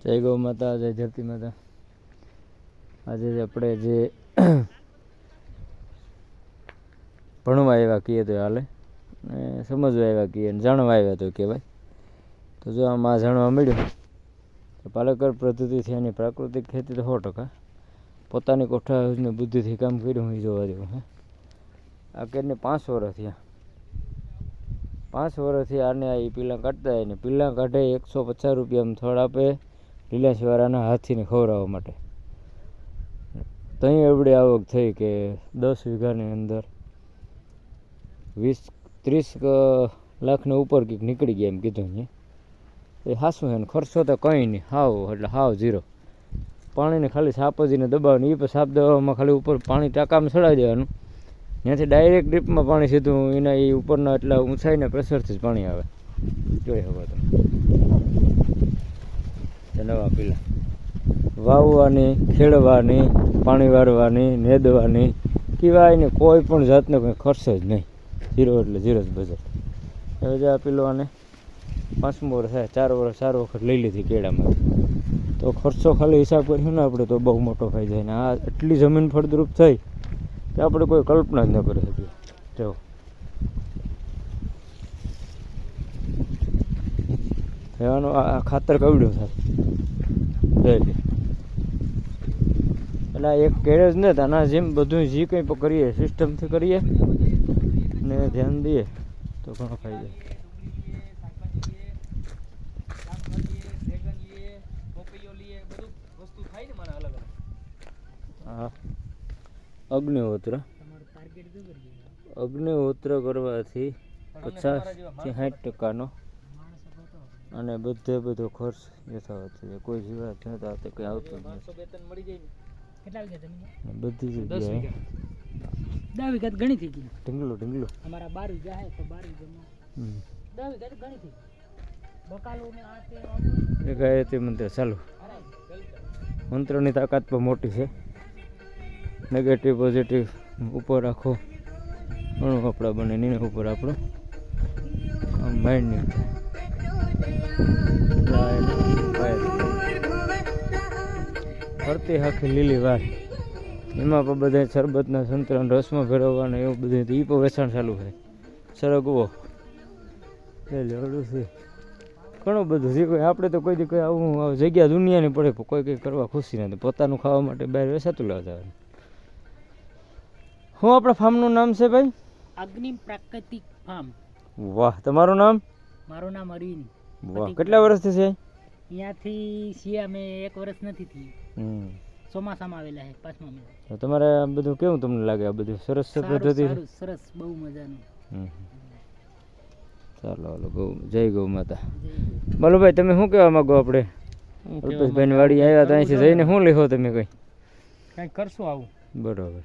જય ગૌ માતા, જય ધરતી માતા. આજે આપણે જે ભણવા આવ્યા કહીએ તો હાલે, ને સમજવા આવ્યા કહીએ ને જાણવા આવ્યા તો કહેવાય. તો જો આમાં જાણવા મળ્યું તો પાલેકર પદ્ધતિથી એની પ્રાકૃતિક ખેતી તો 100%, પોતાની કોઠાની બુદ્ધિથી કામ કર્યું એ જોવા જેવું હે. આ કેરને 5 વર્ષ થયા. 5 વર્ષથી આને એ પીલા કાઢતા હોય ને પીલા કાઢે 150 રૂપિયામાં થળ આપે લીલાશવાળાના હાથીને ખવડાવવા માટે. ત્યાં એવડી આવક થઈ કે 10 વીઘાની અંદર 20-30 લાખને ઉપર કંઈક નીકળી ગયા એમ કીધું ને. એ સાચું છે ને, ખર્ચો તો કંઈ નહીં, હાવ એટલે હાવ ઝીરો. પાણીને ખાલી સાપજીને દબાવવાનું, એ પણ સાપ દબાવવામાં ખાલી ઉપર પાણી ટાંકામાં ચડાવી દેવાનું, ત્યાંથી ડાયરેક્ટ ડ્રીપમાં પાણી સીધું એના એ ઉપરના એટલા ઊંચાઈના પ્રેશરથી જ પાણી આવે. જોઈ શકો તમે નવા પીલા વાવવાની, ખેડવાની, પાણી વાળવાની, નેદવાની કહેવાય ને કોઈ પણ જાતનો કંઈ ખર્ચ જ નહીં, ઝીરો એટલે ઝીરો જ બજેટ. હવે જે આ પીલો આને 5મું વર્ષ થાય, 4 વર્ષ 4 વખત લઈ લીધી કેળામાં, તો ખર્ચો ખાલી હિસાબ કર્યો ને આપણે તો બહુ મોટો થઈ જાય. ને આ એટલી જમીન ફળદ્રુપ થઈ કે આપણે કોઈ કલ્પના જ ન કરી શકીએ. જો એવાનું આ ખાતર કવડ્યું થાય એટલે એક કેળે જ ને આના જેમ બધું જે કંઈ પણ કરીએ સિસ્ટમથી કરીએ ને ધ્યાન દઈએ તો ઘણો ફાયદો. હા, અગ્નિહોત્ર કરવાથી 50-60% અને બધો ખર્ચ યથાવત છે. કોઈ જીવાત નતા તે કંઈ આવતું નથી. બધી જગ્યાએ 10 વીઘા ઘણી થઈ ગઈ. ઢીંગલું અમારા 12 વીઘા હે તો 12 વીઘામાં 10 વીઘા ઘણી થઈ. બકાલો ને આ તે ગાયત્રી મંત્ર ચાલુ. મંત્રની તાકાત પણ મોટી છે. નેગેટિવ પોઝિટિવ ઉપર રાખો, ઘણું આપણા બને એના ઉપર આપણું આમ માઇન્ડની ફરતી આખી લીલી વાર એમાં પણ બધા શરબતના સંતરાના રસમાં ભેરવવાના એવું બધું એ પણ વેચાણ ચાલુ છે. સરગવો લેવડું છે, ઘણું બધું જે કોઈ આપણે તો કોઈ દી કોઈ આવું જગ્યા દુનિયાની પડે કોઈ કંઈ કરવા ખુશી નથી, પોતાનું ખાવા માટે બહાર વેચાતું લાવતા. શું આપણા ફાર્મનું નામ છે ભાઈ? અગ્નિ પ્રાકૃતિક ફાર્મ. વાહ, તમારું નામ? મારું નામ અરવિંદ. વાહ, કેટલા વર્ષથી છે અહીંયાથી? શિયા મેં 1 વર્ષ નથી થઈ. ચોમાસામાં આવેલા છે 5મા મહિના. તો તમારે આ બધું કેવું તમને લાગે? આ બધું સરસ છે પદ્ધતિ? સરસ, બહુ મજાનું. ચાલો હાલો, જય ગૌ માતા. બોલો ભાઈ, તમે શું કહેવા માંગો? આપણે અલ્પેશભાઈની વાડી આવ્યા તો અહીંથી જઈને શું લીધો તમે? કંઈ કરશું આવું? બરોબર.